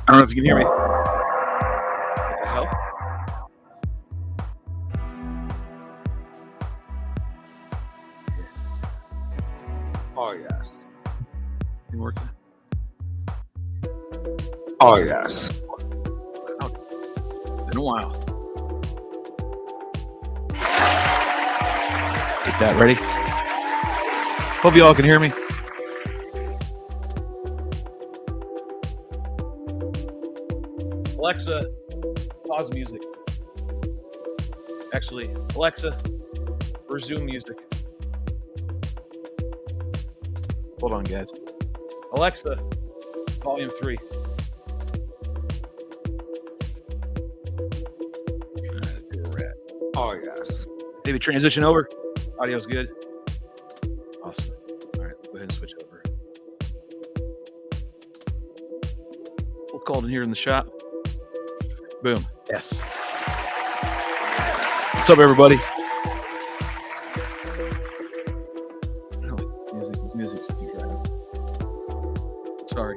I don't know if you can hear me. What the hell? Oh, yes. You working? Oh, yes. Been a while. that. Ready? Hope you all can hear me. Alexa, pause music. Actually, Alexa, resume music. Hold on, guys. Alexa, volume 3. Oh, yes. Maybe transition over. Audio's good. Awesome. All right, go ahead and switch over. We'll call in here in the shop. Boom. Yes. What's up, everybody? This music's too loud. Sorry.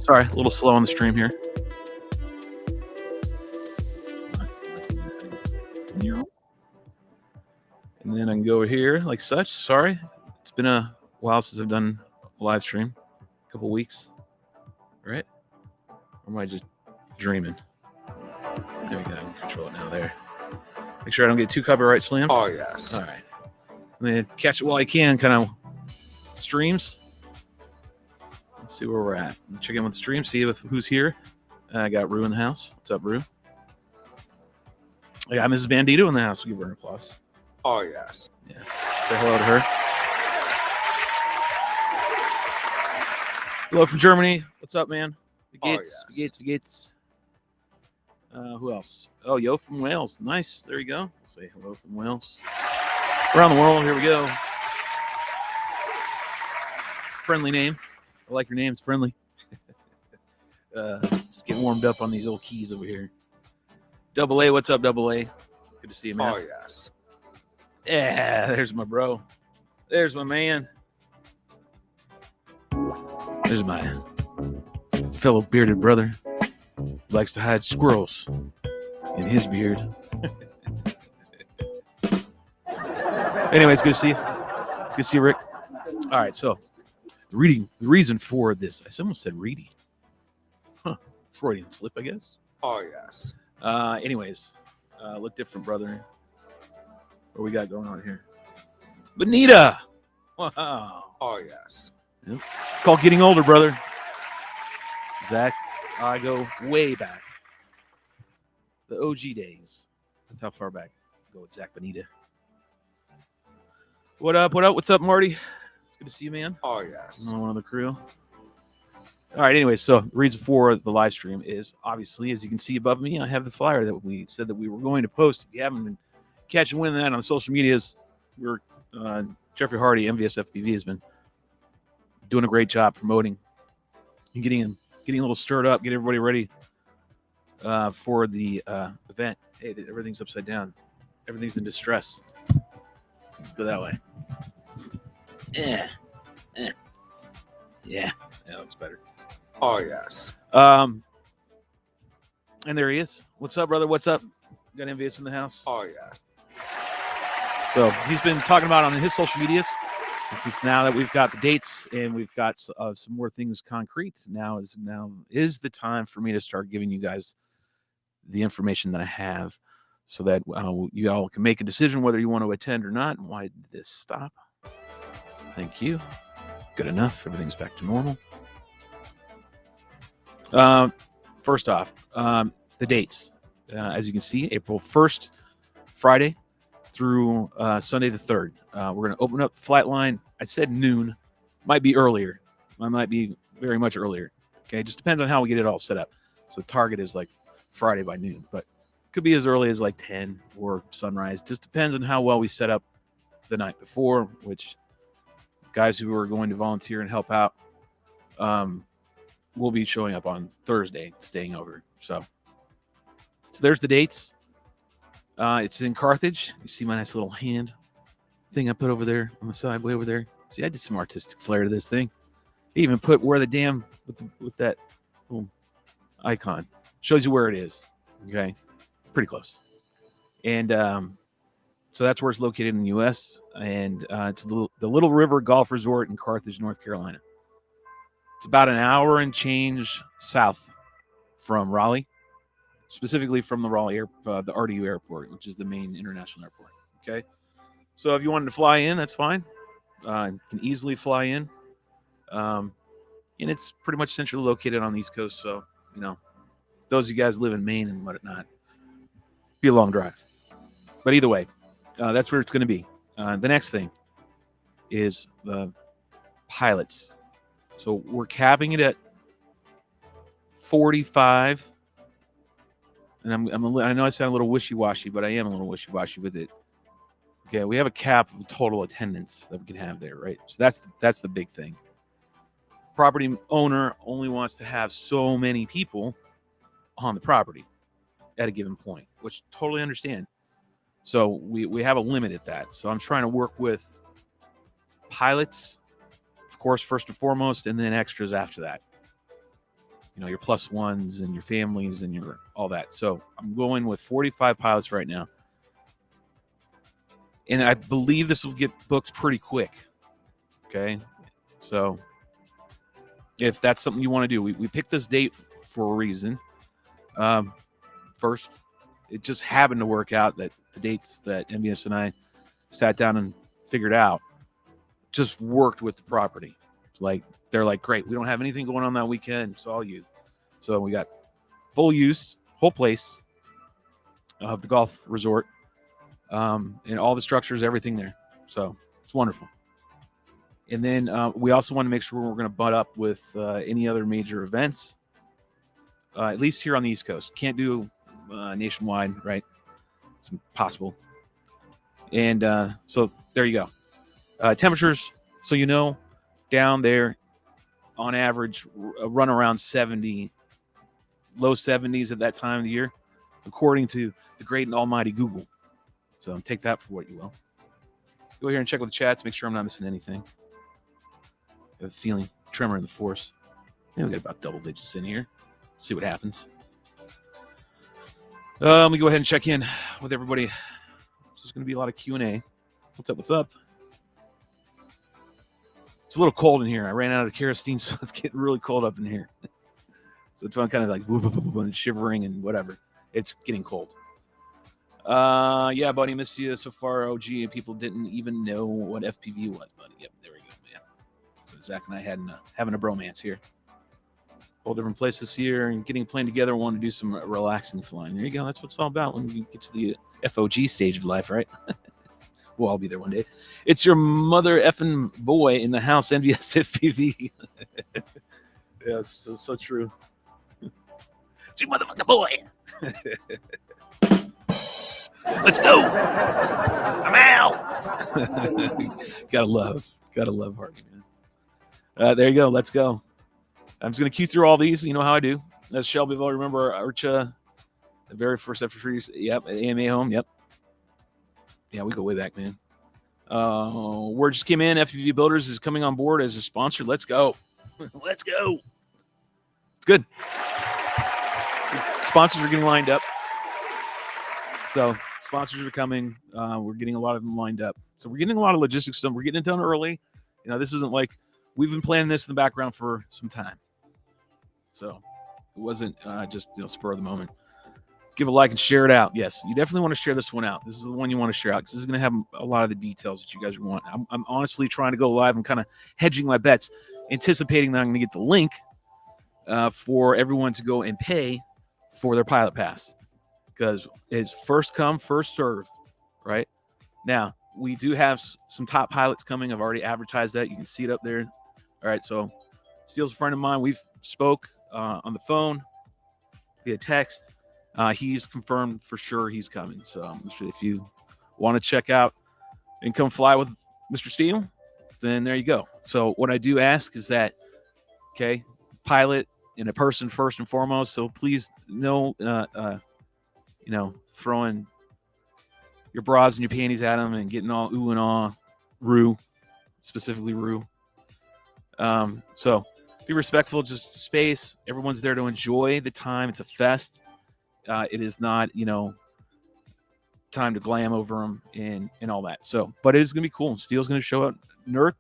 Sorry, a little slow on the stream here. And then I can go over here like such. Sorry, it's been a while since I've done a live stream. A couple weeks. All right? Or am I just dreaming? There we go. I can control it now there. Make sure I don't get too copyright slammed. Oh, yes. All right. And then catch it while I can, kind of streams. Let's see where we're at. Check in with the stream, see who's here. I got Rue in the house. What's up, Rue? I got Mrs. Bandito in the house. We'll give her an applause. Oh, yes. Yes. Say hello to her. Hello from Germany. What's up, man? Gates. Who else? Oh, Yo from Wales. Nice. There you go. We'll say hello from Wales. Around the world. Here we go. Friendly name. I like your name. It's friendly. Let's get warmed up on these old keys over here. Double A, what's up, Double A? Good to see you, man. Oh, yes. Yeah, there's my bro. There's my man. There's my fellow bearded brother who likes to hide squirrels in his beard. Anyways, good to see you. Good to see you, Rick. All right, so the reason for this, I almost said reading. Freudian slip, I guess. Oh, yes. Anyways, look different, brother. What we got going on here? Bonita! Wow. Oh, yes. Yep. It's called Getting Older, brother. Zach, I go way back. The OG days. That's how far back I go with Zach Bonita. What up? What's up, Marty? It's good to see you, man. Oh, yes. One of the crew. All right, anyways, so the reason for the live stream is, obviously, as you can see above me, I have the flyer that we said that we were going to post. If you haven't been catching wind of that on social medias, Jeffrey Hardy, MVS FPV, has been doing a great job promoting and getting a little stirred up, get everybody ready for the event. Hey, everything's upside down. Everything's in distress. Let's go that way. Yeah, that looks better. Oh, yes. And there he is. What's up, brother? What's up? Got MVS in the house. Oh, yes. So he's been talking about on his social medias. And since now that we've got the dates and we've got some more things concrete, now is the time for me to start giving you guys the information that I have, so that you all can make a decision whether you want to attend or not. And why did this stop? Thank you. Good enough. Everything's back to normal. First off, the dates. As you can see, April 1st, Friday, through Sunday the 3rd. We're going to open up the flight line. I said noon. Might be earlier. Might be very much earlier. Okay, just depends on how we get it all set up. So the target is like Friday by noon, but could be as early as like 10 or sunrise. Just depends on how well we set up the night before, which guys who are going to volunteer and help out will be showing up on Thursday, staying over. So there's the dates. It's in Carthage. You see my nice little hand thing I put over there on the side, way over there. See, I did some artistic flair to this thing. I even put where the damn with that little icon shows you where it is. Okay, pretty close. And so that's where it's located in the U.S. And it's the Little River Golf Resort in Carthage, North Carolina. It's about an hour and change south from Raleigh, specifically from the Raleigh the RDU airport, which is the main international airport. Okay, so if you wanted to fly in, that's fine. You can easily fly in, and it's pretty much centrally located on the East Coast. So those of you guys live in Maine and whatnot, be a long drive. But either way, that's where it's going to be. The next thing is the pilots. So we're capping it at 45. And I know I sound a little wishy-washy, but I am a little wishy-washy with it. Okay, we have a cap of total attendance that we can have there, right? So that's the big thing. Property owner only wants to have so many people on the property at a given point, which totally understand. So we have a limit at that. So I'm trying to work with pilots, of course, first and foremost, and then extras after that. Your plus ones and your families and your all that. So I'm going with 45 pilots right now. And I believe this will get booked pretty quick. Okay. So if that's something you want to do, we picked this date for a reason. First, it just happened to work out that the dates that MBS and I sat down and figured out just worked with the property. It's like, they're like, great, we don't have anything going on that weekend. It's all you. So we got full use, whole place of the golf resort, and all the structures, everything there. So it's wonderful. And then we also want to make sure we're going to butt up with any other major events, at least here on the East Coast. Can't do nationwide, right? It's impossible. And so there you go. Temperatures, so down there on average run around 70, low 70s at that time of the year, according to the great and almighty Google. So take that for what you will. Go here and check with the chats, make sure I'm not missing anything. I have a feeling, tremor in the force. Maybe we got about double digits in here. See what happens. Let me go ahead and check in with everybody. There's going to be a lot of Q&A. What's up? What's up? It's a little cold in here. I ran out of kerosene, so it's getting really cold up in here. So it's kind of like and shivering and whatever. It's getting cold. Yeah, buddy, missed you so far. OG, and people didn't even know what FPV was, buddy. Yep, there we go, man. So Zach and I having a bromance here. Whole different place this year and getting a plane together. Want to do some relaxing flying. There you go. That's what it's all about when you get to the FOG stage of life, right? We'll all be there one day. It's your mother effing boy in the house, NVS FPV. Yeah, it's so true. It's your motherfucking boy. Let's go. I'm out. Gotta love Harvey, man. There you go. Let's go. I'm just going to cue through all these. You know how I do. As Shelby will remember, Archa, the very first FPV. Yep. AMA home. Yep. Yeah, we go way back, man. Word just came in. FPV Builders is coming on board as a sponsor. Let's go. Let's go. It's good. Sponsors are getting lined up. So sponsors are coming. We're getting a lot of them lined up. So we're getting a lot of logistics done. We're getting it done early. This isn't like we've been planning this in the background for some time. So it wasn't just spur of the moment. Give a like and share it out. Yes, you definitely want to share this one out. This is the one you want to share out because this is going to have a lot of the details that you guys want. I'm honestly trying to go live and kind of hedging my bets, anticipating that I'm going to get the link for everyone to go and pay for their pilot pass because it's first come, first serve, right? Now, we do have some top pilots coming. I've already advertised that. You can see it up there. All right, so Steele's a friend of mine. We've spoke on the phone, via text. He's confirmed for sure he's coming. So if you want to check out and come fly with Mr. Steele, then there you go. So what I do ask is that, okay, pilot and a person first and foremost. So please throwing your bras and your panties at them and getting all ooh and ah Rue, specifically Rue. So be respectful, just space. Everyone's there to enjoy the time. It's a fest. It is not, time to glam over them and all that. So, but it is going to be cool. Steele's going to show up. Nurk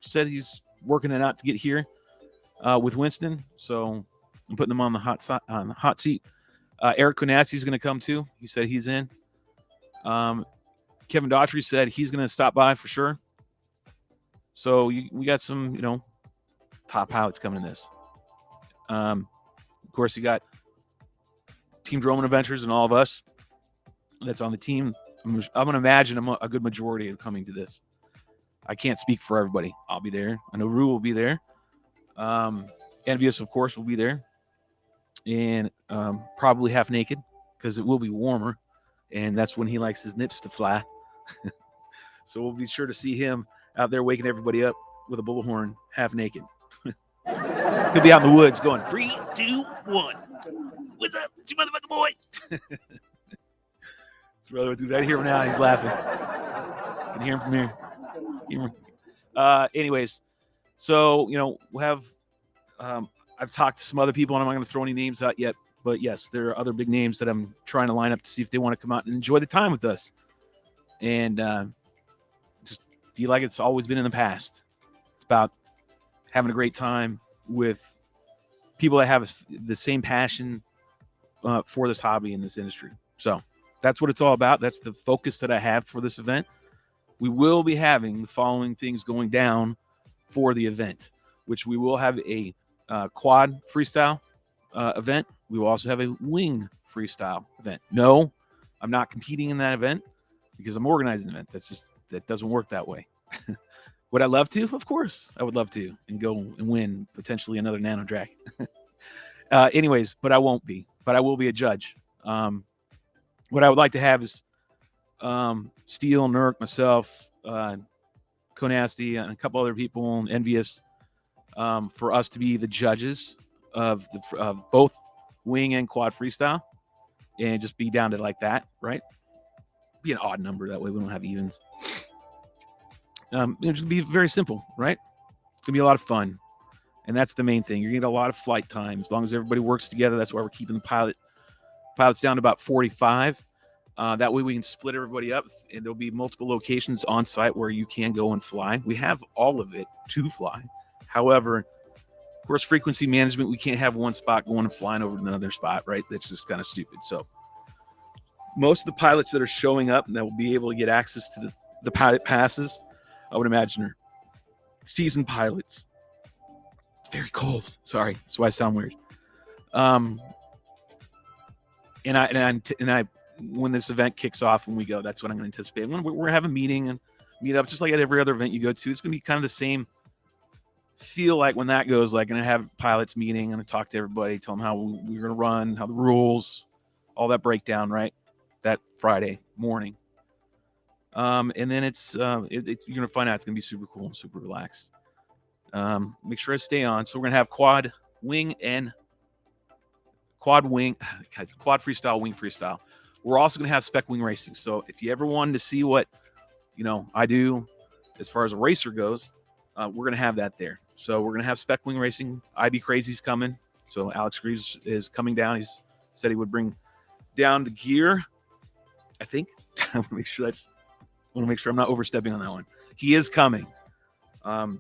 said he's working it out to get here with Winston. So I'm putting them on the hot seat. Eric Konatsi is going to come too. He said he's in. Kevin Daughtry said he's going to stop by for sure. So we got some, top pilots coming in this. Of course, you got Team Drone Adventures and all of us that's on the team. I'm going to imagine a good majority are coming to this. I can't speak for everybody. I'll be there. I know Rue will be there. Envious, of course, will be there. And probably half naked because it will be warmer. And that's when he likes his nips to fly. So we'll be sure to see him out there waking everybody up with a bullhorn, half naked. He'll be out in the woods going 3, 2, 1. What's up, you motherfucking boy? Dude, I hear him now. He's laughing. I can hear him from here. Anyways, so we'll have. I've talked to some other people, and I'm not going to throw any names out yet. But yes, there are other big names that I'm trying to line up to see if they want to come out and enjoy the time with us, and just be like it's always been in the past. It's about having a great time with people that have the same passion for this hobby in this industry. So that's what it's all about. That's the focus that I have for this event. We will be having the following things going down for the event, which we will have a quad freestyle event. We will also have a wing freestyle event. No, I'm not competing in that event because I'm organizing an event. That doesn't work that way. Would I love to? Of course, I would love to and go and win potentially another Nano Drac. Anyways, but I won't be. But I will be a judge. What I would like to have is Steele, Nurk, myself, Konasty, and a couple other people, Envious, for us to be the judges of both wing and quad freestyle, and just be down to like that, right? Be an odd number, that way we don't have evens. It'll just be very simple, right? It's gonna be a lot of fun, and that's the main thing. You're gonna get a lot of flight time as long as everybody works together. That's why we're keeping the pilots down to about 45. That way we can split everybody up, and there'll be multiple locations on site where you can go and fly. We have all of it to fly. However, of course, frequency management, we can't have one spot going and flying over to another spot, right? That's just kind of stupid. So most of the pilots that are showing up that will be able to get access to the pilot passes, I would imagine, are seasoned pilots. It's very cold. Sorry, that's why I sound weird. And I when this event kicks off, when we go, that's what I'm going to anticipate. We're going to have a meeting and meet up, just like at every other event you go to. It's going to be kind of the same feel like when that goes. Like, going to have pilots meeting, and talk to everybody, tell them how we're going to run, how the rules, all that breakdown, right? That Friday morning. And then you're going to find out it's going to be super cool and super relaxed. Make sure I stay on. So we're going to have quad freestyle, wing freestyle. We're also going to have spec wing racing. So if you ever wanted to see what, I do as far as a racer goes, we're going to have that there. So we're going to have spec wing racing. IB Crazy's coming. So Alex Greaves is coming down. He's said he would bring down the gear, I think. I want to make sure I'm not overstepping on that one. He is coming. And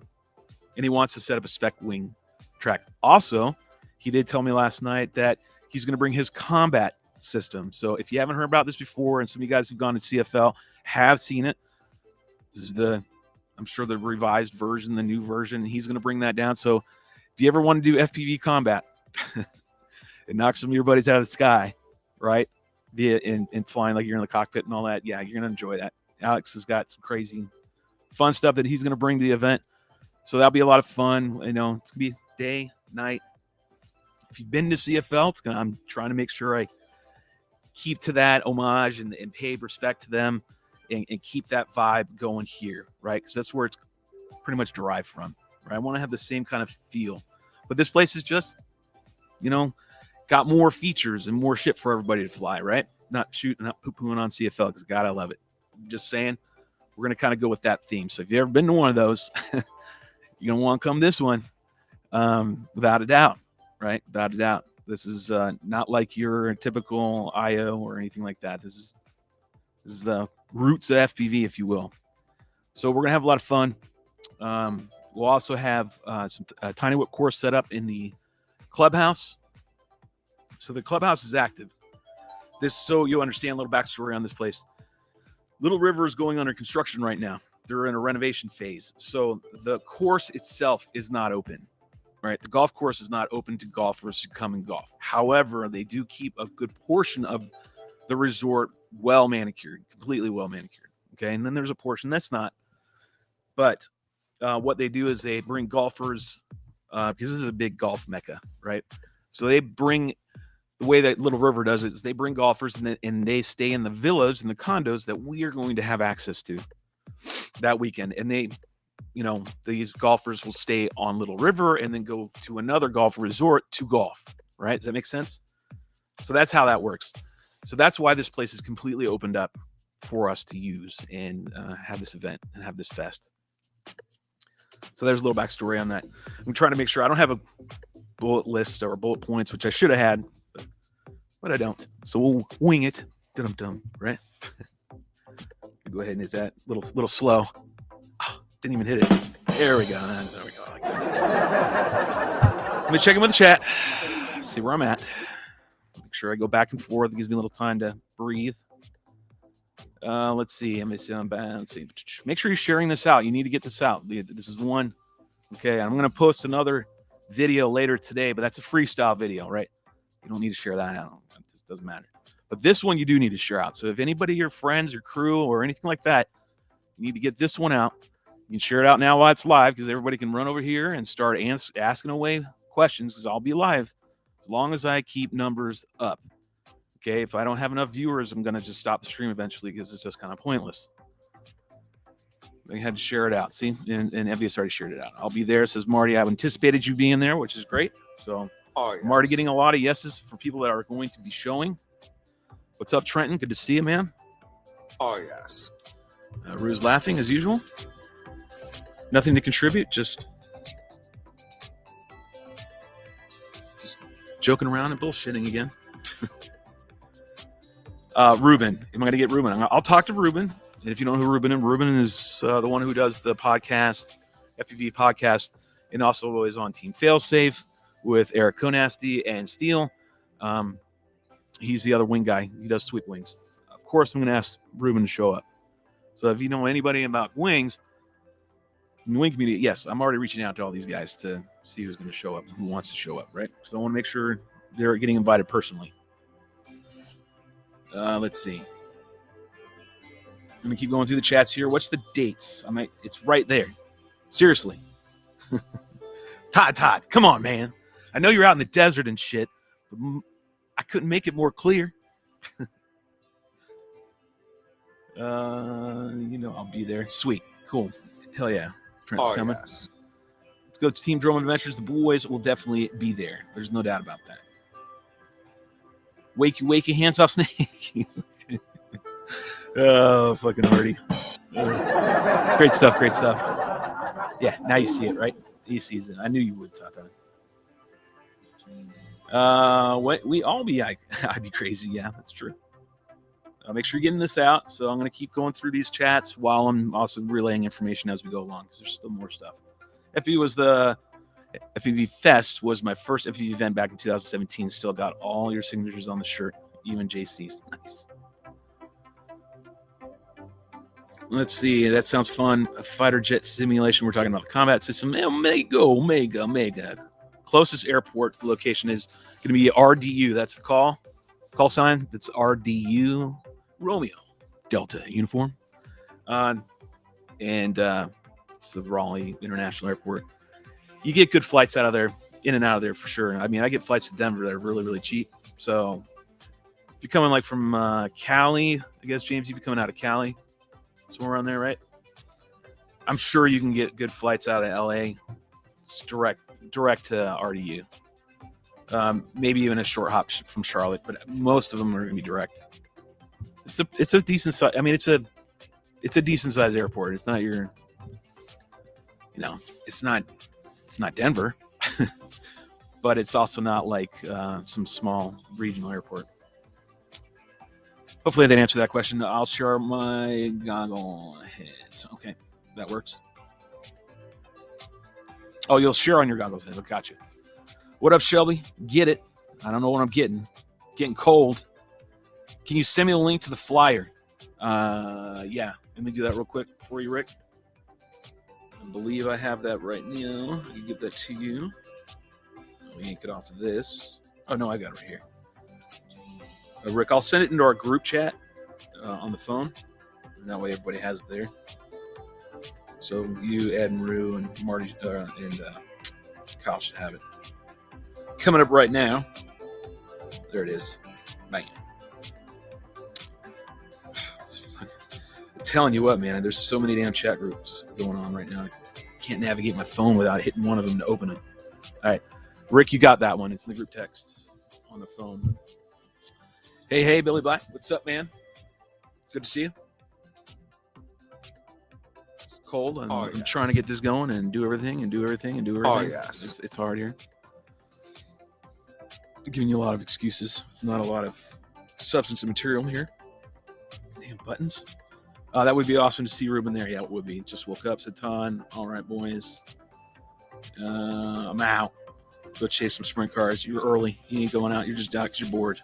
he wants to set up a spec wing track. Also, he did tell me last night that he's going to bring his combat system. So if you haven't heard about this before, and some of you guys who've gone to CFL have seen it, this is I'm sure the revised version, the new version. He's going to bring that down. So if you ever want to do FPV combat and knock some of your buddies out of the sky, right? In flying like you're in the cockpit and all that, yeah, you're going to enjoy that. Alex has got some crazy fun stuff that he's going to bring to the event. So that'll be a lot of fun. It's going to be day, night. If you've been to CFL, I'm trying to make sure I keep to that homage and pay respect to them and keep that vibe going here, right? Because that's where it's pretty much derived from, right? I want to have the same kind of feel. But this place is just, got more features and more shit for everybody to fly, right? Not poo-pooing on CFL because, God, I love it. Just saying, we're going to kind of go with that theme. So if you've ever been to one of those, you're going to want to come this one, without a doubt, right? Without a doubt. This is not like your typical IO or anything like that. This is the roots of FPV, if you will. So we're going to have a lot of fun. We'll also have some tiny whip course set up in the clubhouse. So the clubhouse is active. So you'll understand a little backstory on this place. Little River is going under construction right now. They're in a renovation phase. So the course itself is not open, right? The golf course is not open to golfers to come and golf. However, they do keep a good portion of the resort well manicured, completely well manicured. Okay. And then there's a portion that's not. But what they do is they bring golfers, because this is a big golf mecca, right? So they bring, the way that Little River does it is they bring golfers and they stay in the villas and the condos that we are going to have access to that weekend. And these golfers will stay on Little River and then go to another golf resort to golf, right? Does that make sense? So that's how that works. So that's why this place is completely opened up for us to use and have this event and have this fest. So there's a little backstory on that. I'm trying to make sure I don't have a bullet list or bullet points, which I should have had, but I don't. So we'll wing it. Dum-dum, right? Go ahead and hit that. Little slow. Oh, didn't even hit it. There we go. There we go. I like that. Let me check in with the chat. See where I'm at. Make sure I go back and forth. It gives me a little time to breathe. Let's see. Let's see. Make sure you're sharing this out. You need to get this out. This is one. Okay. I'm going to post another video later today, but that's a freestyle video, right? You don't need to share that out. This doesn't matter. But this one you do need to share out. So if anybody, your friends or crew or anything like that, you need to get this one out. You can share it out now while it's live, because everybody can run over here and start asking away questions, because I'll be live as long as I keep numbers up. Okay, if I don't have enough viewers, I'm going to just stop the stream eventually, because it's just kind of pointless. I had to share it out. See, and Envious already shared it out. I'll be there, says Marty. I've anticipated you being there, which is great. So, yes. Marty getting a lot of yeses for people that are going to be showing. What's up, Trenton? Good to see you, man. Oh, yes. Rue's laughing as usual. Nothing to contribute, just joking around and bullshitting again. Ruben, am I going to get Ruben? I'll talk to Ruben. And if you don't know who Ruben is the one who does the podcast, FPV podcast, and also is on Team Failsafe with Eric Konasty and Steele. He's the other wing guy. He does sweep wings. Of course, I'm going to ask Ruben to show up. So if you know anybody about wings, in the wing community, yes, I'm already reaching out to all these guys to see who's going to show up, who wants to show up, right? So I want to make sure they're getting invited personally. Let's see. Let me keep going through the chats here. What's the dates? It's right there. Seriously. Todd, come on, man. I know you're out in the desert and shit, but I couldn't make it more clear. I'll be there. Sweet. Cool. Hell yeah. Trent's coming. Yes. Let's go to Team Drone Adventures. The boys will definitely be there. There's no doubt about that. Wakey, hands off Snake. Oh, fucking Hardy. It's great stuff. Yeah, now you see it, right? You see it. I knew you would, Tata. We all be, I'd be crazy. Yeah, that's true. Make sure you're getting this out. So I'm going to keep going through these chats while I'm also relaying information as we go along, because there's still more stuff. FPV Fest was my first FPV event back in 2017. Still got all your signatures on the shirt, even JC's. Nice. Let's see. That sounds fun. A fighter jet simulation. We're talking about the combat system. Omega. Closest airport to the location is going to be RDU. That's the call sign. That's RDU Romeo Delta uniform. And it's the Raleigh International Airport. You get good flights out of there, in and out of there for sure. I mean, I get flights to Denver that are really, really cheap. So if you're coming like from Cali, I guess, James, you'd be coming out of Cali, somewhere around there, right? I'm sure you can get good flights out of LA. It's direct to RDU. Maybe even a short hop from Charlotte, but most of them are going to be direct. It's a decent size. I mean, it's it's a decent sized airport. It's not your, it's not Denver, but it's also not like some small regional airport. Hopefully, I didn't answer that question. I'll share my goggle heads. Okay, that works. Oh, you'll share on your goggles heads. I got you. What up, Shelby? Get it. I don't know what I'm getting. Getting cold. Can you send me a link to the flyer? Yeah. Let me do that real quick for you, Rick. I believe I have that right now. I can get that to you. Let me get off of this. Oh, no, I got it right here. Rick, I'll send it into our group chat on the phone. And that way everybody has it there. So you, Ed, and Rue, and Marty, and Kyle should have it. Coming up right now. There it is. Bang. I'm telling you what, man, there's so many damn chat groups going on right now. I can't navigate my phone without hitting one of them to open it. All right. Rick, you got that one. It's in the group text on the phone. Hey, Billy Black. What's up, man? Good to see you. It's cold. I'm trying to get this going and do everything. Oh, yes. It's hard here. I'm giving you a lot of excuses. Not a lot of substance and material here. Damn buttons. That would be awesome to see Ruben there. Yeah, it would be. Just woke up, said ton. All right, boys. I'm out. Go chase some sprint cars. You're early. You ain't going out. You're just out because you're bored.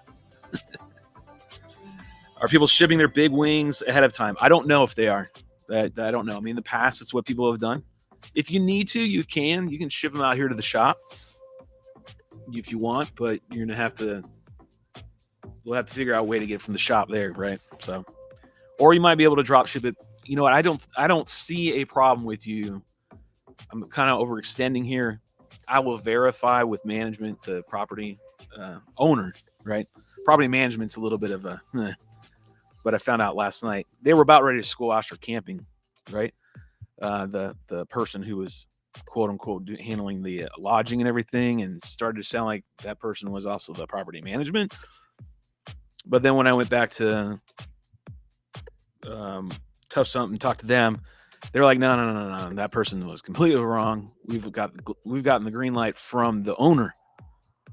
Are people shipping their big wings ahead of time? I don't know if they are. I don't know. I mean, in the past, it's what people have done. If you need to, you can. You can ship them out here to the shop if you want, but you're gonna have to. We'll have to figure out a way to get from the shop there, right? So, or you might be able to drop ship it. You know what? I don't see a problem with you. I'm kind of overextending here. I will verify with management, the property owner, right? Property management's a little bit of a, but I found out last night they were about ready to squash our camping, right? The person who was quote unquote handling the lodging and everything, and started to sound like that person was also the property management. But then when I went back to Tough Stump and talked to them, they're like, no, that person was completely wrong. We've gotten the green light from the owner,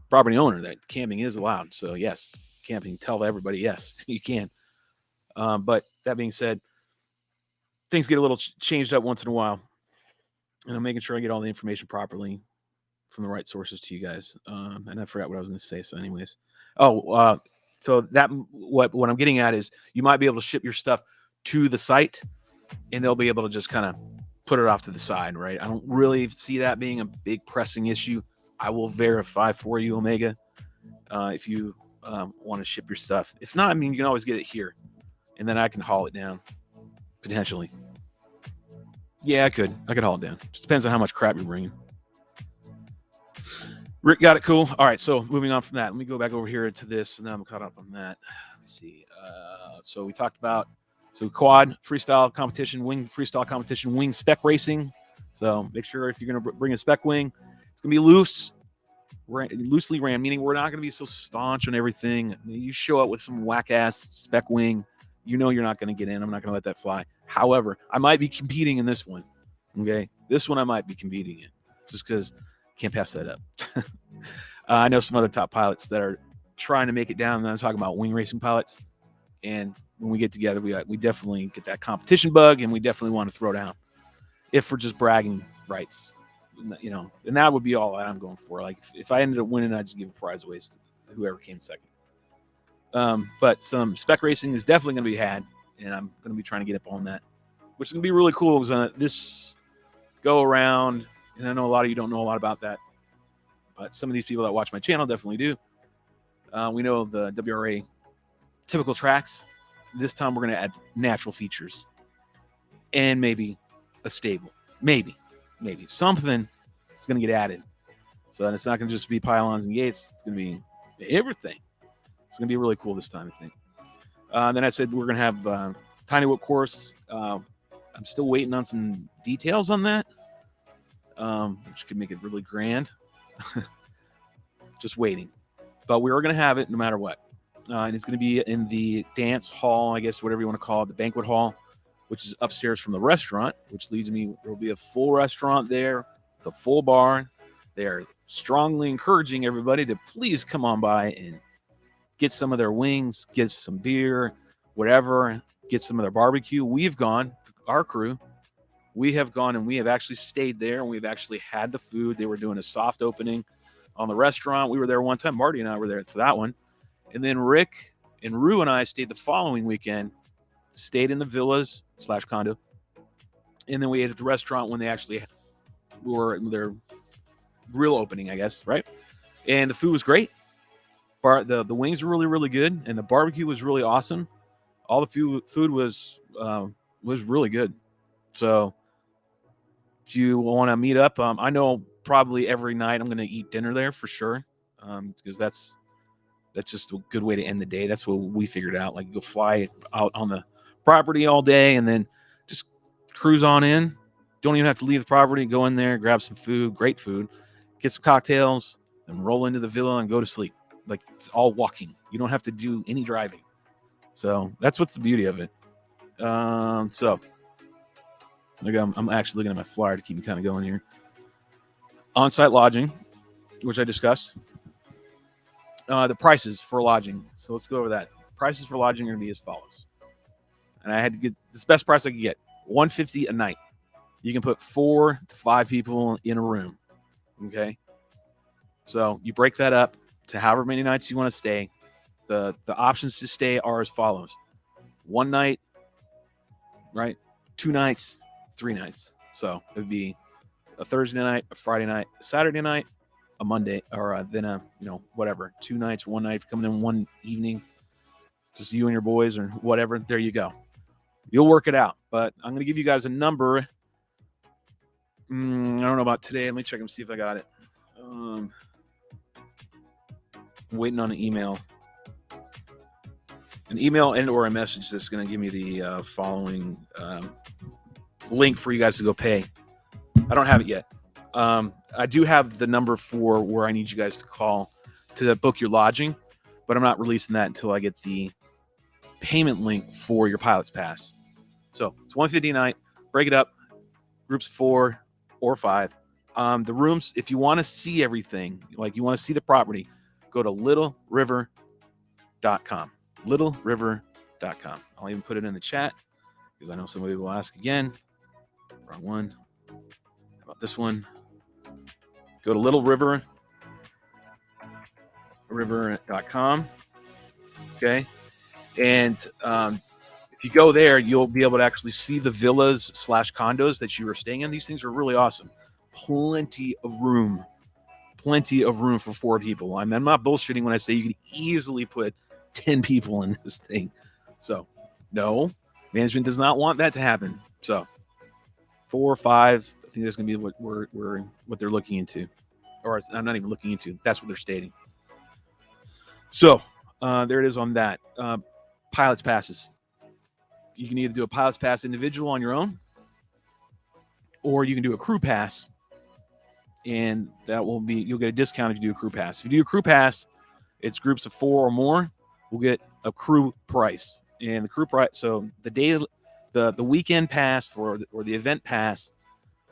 property owner, that camping is allowed. So yes, camping. Tell everybody yes, you can. But that being said, things get a little changed up once in a while, and I'm making sure I get all the information properly from the right sources to you guys. And I forgot what I was going to say. So, anyways, so that what I'm getting at is you might be able to ship your stuff to the site, and they'll be able to just kind of put it off to the side, right? I don't really see that being a big pressing issue. I will verify for you, Omega, if you want to ship your stuff. If not, I mean, you can always get it here, and then I can haul it down, potentially. Yeah, I could haul it down. Just depends on how much crap you're bringing. Rick got it. Cool. All right, so moving on from that, let me go back over here to this, and now I'm caught up on that. Let's see. So we talked about quad freestyle competition, wing freestyle competition, wing spec racing. So make sure if you're going to bring a spec wing, it's going to be loosely ran, meaning we're not going to be so staunch on everything. You show up with some whack ass spec wing, you know you're not going to get in. I'm not going to let that fly. However, I might be competing in this one. Okay, this one I might be competing in just because can't pass that up. I know some other top pilots that are trying to make it down, and I'm talking about wing racing pilots. And when we get together, we definitely get that competition bug, and we definitely want to throw down if we're just bragging rights, you know. And that would be all I'm going for. Like if I ended up winning, I'd just give a prize away to whoever came second. But some spec racing is definitely going to be had, and I'm going to be trying to get up on that, which is going to be really cool. Because this go around, and I know a lot of you don't know a lot about that, but some of these people that watch my channel definitely do. We know the WRA typical tracks. This time we're going to add natural features and maybe a stable. Maybe something is going to get added. So that it's not going to just be pylons and gates. It's going to be everything. It's going to be really cool this time, I think. Then I said we're going to have tiny whip course. I'm still waiting on some details on that, which could make it really grand. Just waiting. But we are going to have it no matter what. And it's going to be in the dance hall, I guess, whatever you want to call it, the banquet hall which is upstairs from the restaurant, which leads me, there will be a full restaurant there, the full bar. They are strongly encouraging everybody to please come on by and get some of their wings, get some beer, whatever, get some of their barbecue. We've gone, our crew, we have gone and we have actually stayed there and we've actually had the food. They were doing a soft opening on the restaurant. We were there one time. Marty and I were there for that one. And then Rick and Rue and I stayed the following weekend, stayed in the villas / condo. And then we ate at the restaurant when they actually were their real opening, I guess, right? And the food was great. The wings were really, really good. And the barbecue was really awesome. All the food was really good. So if you want to meet up, I know probably every night I'm going to eat dinner there for sure, because that's just a good way to end the day. That's what we figured out. Like, go fly out on the property all day and then just cruise on in. Don't even have to leave the property. Go in there, grab some food, great food, get some cocktails, and roll into the villa and go to sleep. Like, it's all walking. You don't have to do any driving. So that's what's the beauty of it. So like I'm actually looking at my flyer to keep me kind of going here. On-site lodging, which I discussed. The prices for lodging. So let's go over that. Prices for lodging are going to be as follows. And I had to get this best price I could get. $150 a night. You can put 4 to 5 people in a room. Okay. So you break that up to however many nights you want to stay. The options to stay are as follows. 1 night, right? 2 nights, 3 nights. So it would be a Thursday night, a Friday night, a Saturday night, a Monday, or then whatever. 2 nights, 1 night, coming in one evening, just you and your boys or whatever. There you go. You'll work it out. But I'm going to give you guys a number. I don't know about today. Let me check and see if I got it. I'm waiting on an email. An email and or a message that's going to give me the following link for you guys to go pay. I don't have it yet. I do have the number for where I need you guys to call to book your lodging, but I'm not releasing that until I get the payment link for your pilot's pass. So it's $150 a night. Break it up, groups of 4 or 5. The rooms, if you want to see everything, like you want to see the property, go to littleriver.com. littleriver.com. I'll even put it in the chat because I know somebody will ask again. Wrong one. How about this one? Go to littleriver.com. Okay. And if you go there, you'll be able to actually see the villas / condos that you are staying in. These things are really awesome. Plenty of room for 4 people. I'm not bullshitting when I say you can easily put 10 people in this thing. So no, management does not want that to happen. So 4 or 5, I think that's going to be what they're looking into, or I'm not even looking into. That's what they're stating. So there it is on that. Pilot's passes. You can either do a pilot's pass individual on your own, or you can do a crew pass, and you'll get a discount if you do a crew pass. If you do a crew pass, it's groups of 4 or more. We'll get a crew price, and the crew price. So the weekend pass or the event pass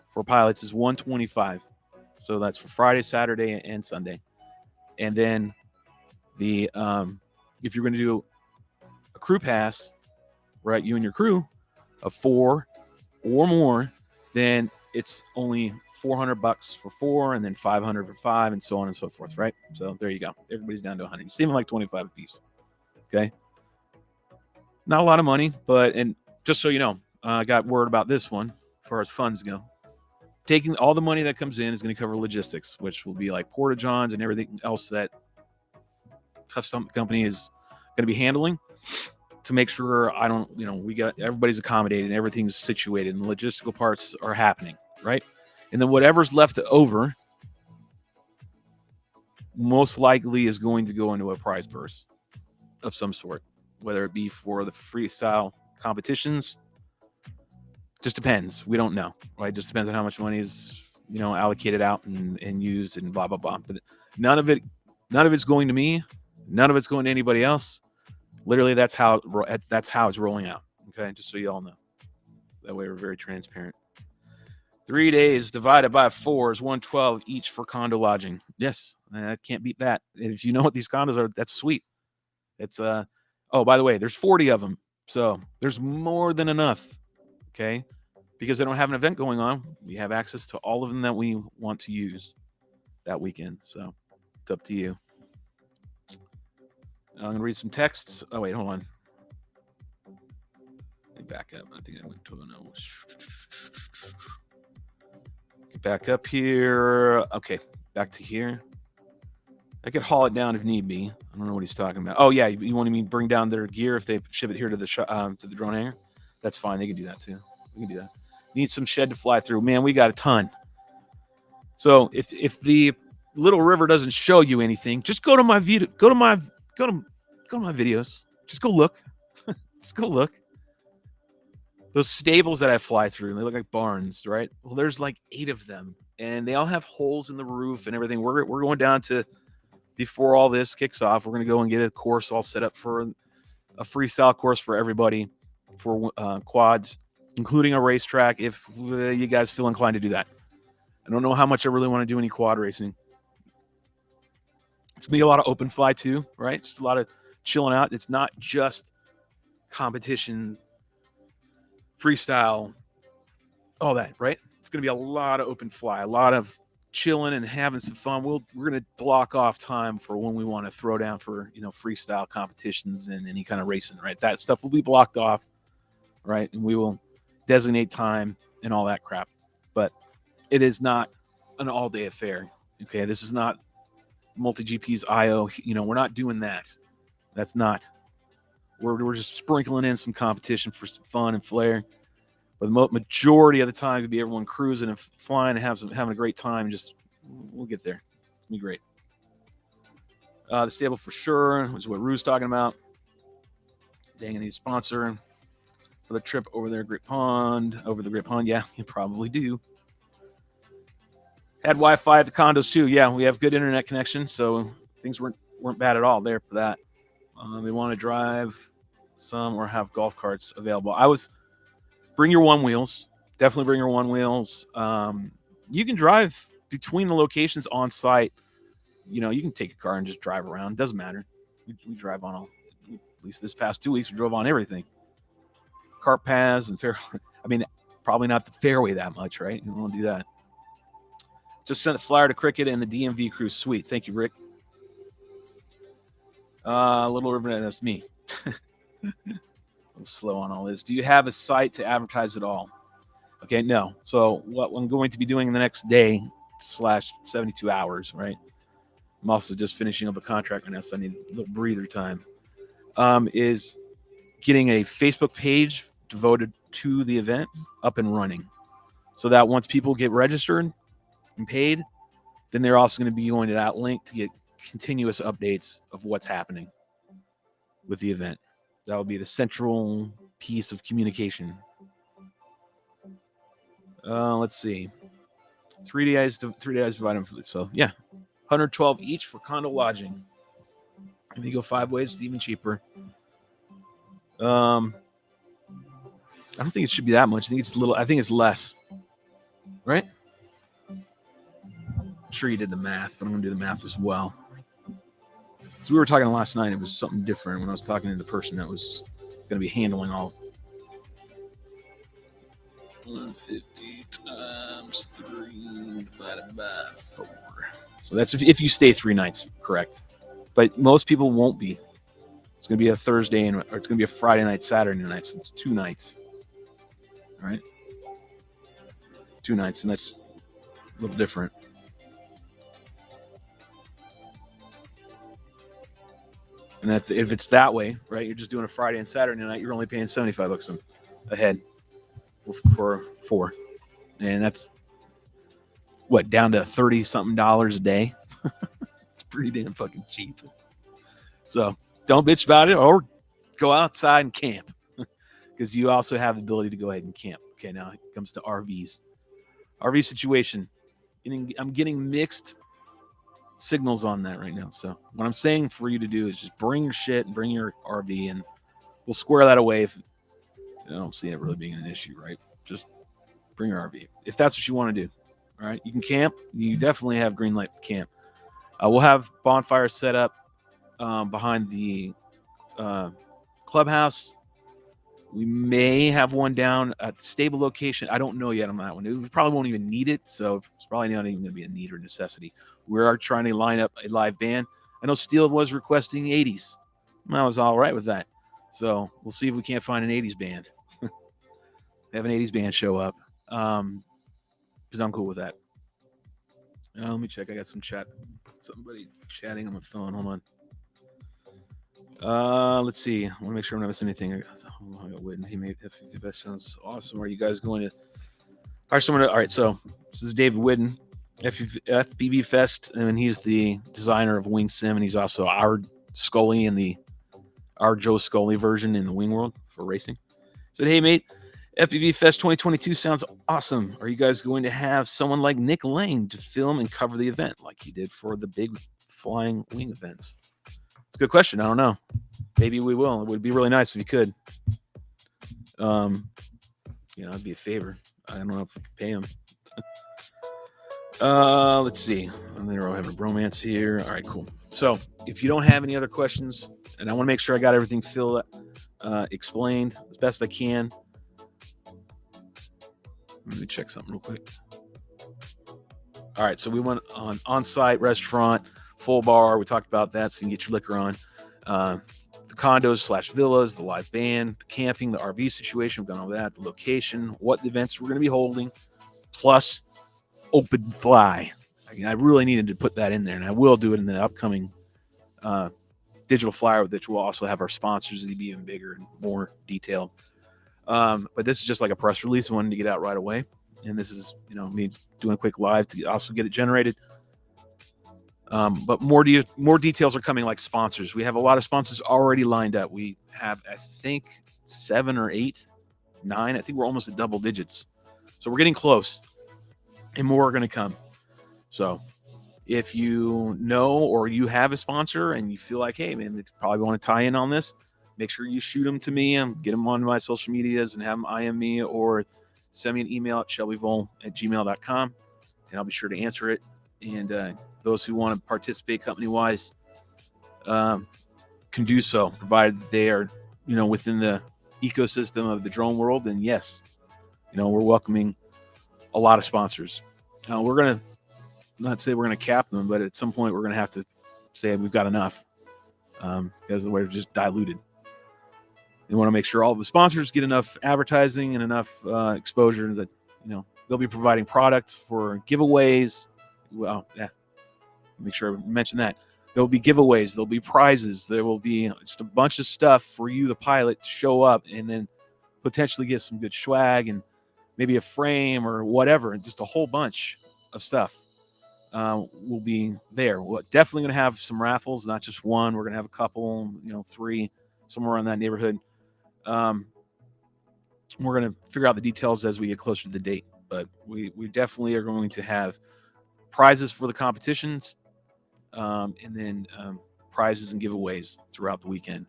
for pilots is $125. So that's for Friday, Saturday, and Sunday. And then if you're going to do a crew pass, right, you and your crew of 4 or more, then it's only $400 for 4, and then $500 for 5, and so on and so forth, right? So there you go. Everybody's down to 100. You save them like 25 a piece. Okay, not a lot of money, and just so you know, I got word about this one as far as funds go. Taking all the money that comes in is going to cover logistics, which will be like porta-johns and everything else that Tough Stump company is going to be handling to make sure we got everybody's accommodated and everything's situated and the logistical parts are happening, right? And then whatever's left over most likely is going to go into a prize purse of some sort, whether it be for the freestyle competitions. Just depends. We don't know, right? Just depends on how much money is, allocated out and used and blah, blah, blah. But none of it's going to me. None of it's going to anybody else. Literally, that's how it's rolling out. Okay, just so you all know. That way we're very transparent. 3 days divided by 4 is 112 each for condo lodging. Yes, I can't beat that. If you know what these condos are, that's sweet. It's oh, by the way, there's 40 of them. So there's more than enough. Okay. Because they don't have an event going on, we have access to all of them that we want to use that weekend. So it's up to you. I'm going to read some texts. Oh, wait, hold on. Let me back up. I think I went to no. Get back up here. Okay, back to here. I could haul it down if need be. I don't know what he's talking about. Oh, yeah, you want me to bring down their gear if they ship it here to the drone hangar? That's fine. They can do that, too. We can do that. Need some shed to fly through. Man, we got a ton. So if the little river doesn't show you anything, just go to my video. Go to my videos. Just go look. Just go look. Those stables that I fly through, they look like barns, right? Well, there's like 8 of them, and they all have holes in the roof and everything. We're going down to, before all this kicks off, we're going to go and get a course all set up for a freestyle course for everybody for quads, including a racetrack if you guys feel inclined to do that. I don't know how much I really want to do any quad racing. It's going to be a lot of open fly too, right? Just a lot of chilling out. It's not just competition, freestyle, all that, right? It's going to be a lot of open fly, a lot of chilling and having some fun. We're going to block off time for when we want to throw down for, freestyle competitions and any kind of racing, right? That stuff will be blocked off, right? And we will designate time and all that crap. But it is not an all-day affair, okay? This is not multi-GP's IO. We're not doing that. That's not. We're just sprinkling in some competition for some fun and flair. But the majority of the time, to be everyone cruising and flying and having a great time. We'll get there. It's gonna be great. The stable for sure, which is what Rue's talking about. Dang, I need a sponsor for the trip over there, over the Great Pond. Yeah, you probably do. Had Wi-Fi at the condos too. Yeah, we have good internet connection, so things weren't bad at all there for that. They want to drive some or have golf carts available. Bring your one wheels. Definitely bring your one wheels. You can drive between the locations on site. You can take a car and just drive around. It doesn't matter. We drive on all. At least this past 2 weeks, we drove on everything. Cart paths and fair. I mean, probably not the fairway that much, right? You don't want to do that. Just sent a flyer to Cricket and the DMV crew. Sweet. Thank you, Rick. A little over, that's me. A little slow on all this. Do you have a site to advertise at all? Okay, no. So what I'm going to be doing in the next day / 72 hours, right? I'm also just finishing up a contract right now, so I need a little breather time. Is getting a Facebook page devoted to the event up and running, so that once people get registered and paid, then they're also going to be going to that link to get continuous updates of what's happening with the event. That will be the central piece of communication. Let's see. 3 days divided. So yeah, 112 each for condo lodging. If you go 5 ways, it's even cheaper. I don't think it should be that much. I think it's less. Right? I'm sure you did the math, but I'm going to do the math as well. So we were talking last night. It was something different when I was talking to the person that was going to be handling all. 150 times 3 divided by 4. So that's if you stay 3 nights, correct? But most people won't be. It's going to be a Thursday or it's going to be a Friday night, Saturday night. So it's 2 nights. All right? 2 nights, and that's a little different. And if it's that way, right, you're just doing a Friday and Saturday night, you're only paying $75 a head for 4. And that's, down to $30-something a day? It's pretty damn fucking cheap. So don't bitch about it or go outside and camp, because you also have the ability to go ahead and camp. Okay, now it comes to RVs. RV situation. I'm getting mixed signals on that right now. So what I'm saying for you to do is just bring your shit and bring your RV, and we'll square that away if I don't see it really being an issue, right? just bring your RV if that's what you want to do. All right, you can camp. You definitely have green light to camp. We'll have bonfires set up behind the clubhouse. We may have one down at the stable location. I don't know yet on that one. We probably won't even need it, so it's probably not even going to be a need or necessity. We are trying to line up a live band. I know Steele was requesting 80s. I was all right with that. So we'll see if we can't find an 80s band. Have an 80s band show up, because I'm cool with that. Let me check. I got some chat. Somebody chatting on my phone. Hold on. Let's see. I want to make sure I'm not missing anything. I got Whitten. He made FPV Fest. Sounds awesome. Are you guys going to? All right. So this is David Whitten, FPV Fest, and he's the designer of Wing Sim, and he's also our Scully in our Joe Scully version in the Wing World for racing. Said, hey mate, FPV Fest 2022 sounds awesome. Are you guys going to have someone like Nick Lane to film and cover the event like he did for the big flying wing events? It's a good question. I don't know. Maybe we will. It would be really nice if you could. It'd be a favor. I don't know if we could pay him. Let's see. They're all having a bromance here. All right, cool. So if you don't have any other questions, and I want to make sure I got everything explained as best I can. Let me check something real quick. All right, so we went on-site restaurant, full bar. We talked about that, so you can get your liquor on. The condos / villas, the live band, the camping, the RV situation. We've gone over that. The location, what events we're going to be holding, plus open fly. I really needed to put that in there, and I will do it in the upcoming digital flyer, which will also have our sponsors to be even bigger and more detailed. But this is just like a press release. I wanted to get out right away. And this is, me doing a quick live to also get it generated. But more details are coming, like sponsors. We have a lot of sponsors already lined up. We have, I think, 7 or 8, 9. I think we're almost at double digits. So we're getting close. And more are going to come. So if you know or you have a sponsor and you feel like, hey, man, they probably want to tie in on this, make sure you shoot them to me and get them on my social medias and have them IM me or send me an email at shelbyvole@gmail.com, and I'll be sure to answer it. And those who want to participate company-wise can do so, provided they are, within the ecosystem of the drone world. And yes, we're welcoming a lot of sponsors. We're going to not say we're going to cap them, but at some point we're going to have to say we've got enough because we're just diluted. They want to make sure all of the sponsors get enough advertising and enough exposure that, they'll be providing product for giveaways. Well, yeah, make sure I mention that. There'll be giveaways. There'll be prizes. There will be just a bunch of stuff for you, the pilot, to show up and then potentially get some good swag and maybe a frame or whatever, and just a whole bunch of stuff will be there. We're definitely going to have some raffles, not just one. We're going to have a couple, 3, somewhere in that neighborhood. We're going to figure out the details as we get closer to the date, but we definitely are going to have prizes for the competitions, and then prizes and giveaways throughout the weekend.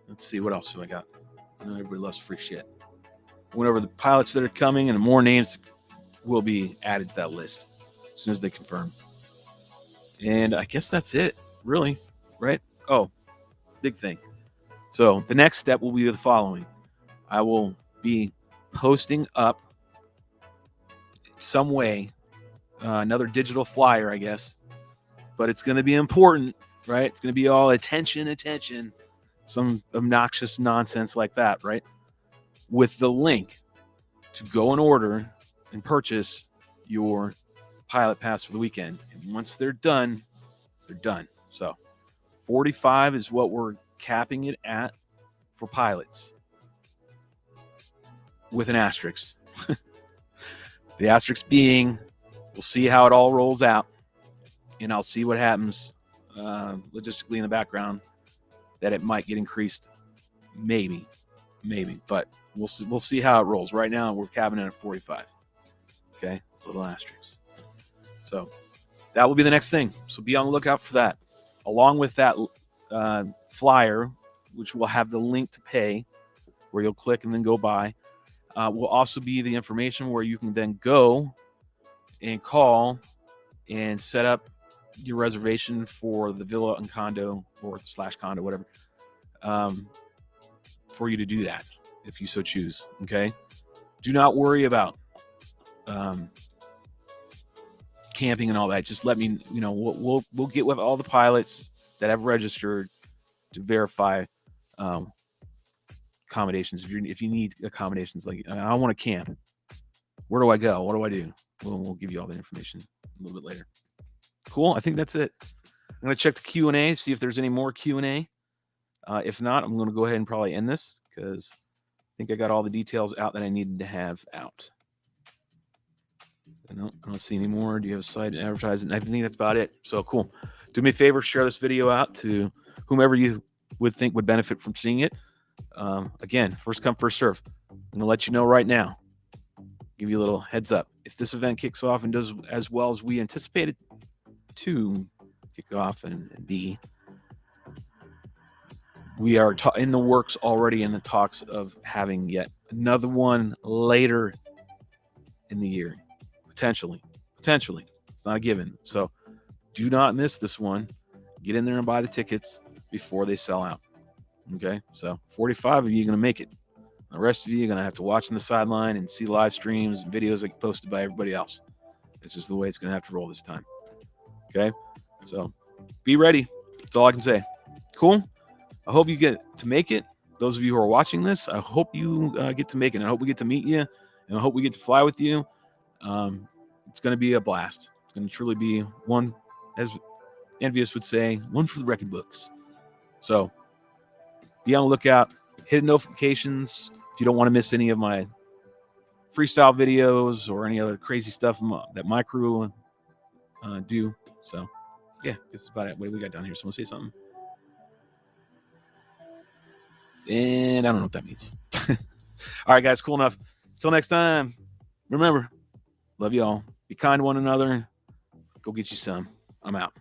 Let's see, what else do I got? I know everybody loves free shit. Went over the pilots that are coming, and more names will be added to that list as soon as they confirm. And I guess that's it, really, right? Oh, big thing. So the next step will be the following. I will be posting up some way, another digital flyer, I guess, but it's going to be important, right? It's going to be all attention, some obnoxious nonsense like that, right? With the link to go and order and purchase your pilot pass for the weekend. And once they're done, they're done. So 45 is what we're capping it at for pilots, with an asterisk. The asterisk being, we'll see how it all rolls out, and I'll see what happens logistically in the background, that it might get increased. Maybe, but we'll see how it rolls. Right now, we're capping it at 45. Okay, little asterisk. So that will be the next thing. So be on the lookout for that. Along with that flyer, which will have the link to pay, where you'll click and then go buy. will also be the information where you can then go and call and set up your reservation for the villa and condo or / condo, whatever, for you to do that if you so choose. Okay. Do not worry about camping and all that. Just let me, we'll get with all the pilots that have registered to verify accommodations. If you need accommodations, like I want to camp, where do I go? What do I do? We'll give you all the information a little bit later. Cool. I think that's it. I'm going to check the Q&A, see if there's any more Q&A. If not, I'm going to go ahead and probably end this because I think I got all the details out that I needed to have out. I don't see any more. Do you have a site advertising? I think that's about it. So cool. Do me a favor, share this video out to whomever you would think would benefit from seeing it. Again, first come, first serve. I'm going to let you know right now. Give you a little heads up. If this event kicks off and does as well as we anticipated to kick off and be, we are in the works already in the talks of having yet another one later in the year. Potentially. It's not a given. So do not miss this one. Get in there and buy the tickets before they sell out. Okay? So 45 of you are going to make it. The rest of you are going to have to watch on the sideline and see live streams and videos that get posted by everybody else. This is the way it's going to have to roll this time. Okay? So be ready. That's all I can say. Cool? I hope you get to make it. Those of you who are watching this, I hope you get to make it. I hope we get to meet you. And I hope we get to fly with you. It's going to be a blast. It's going to truly be one, as Envious would say, one for the record books. So be on the lookout. Hit notifications if you don't want to miss any of my freestyle videos or any other crazy stuff that my crew do. So yeah, that's about it. What do we got down here? Someone say something? And I don't know what that means. All right, guys, cool enough. Until next time, remember, love you all. Be kind to one another. Go get you some. I'm out.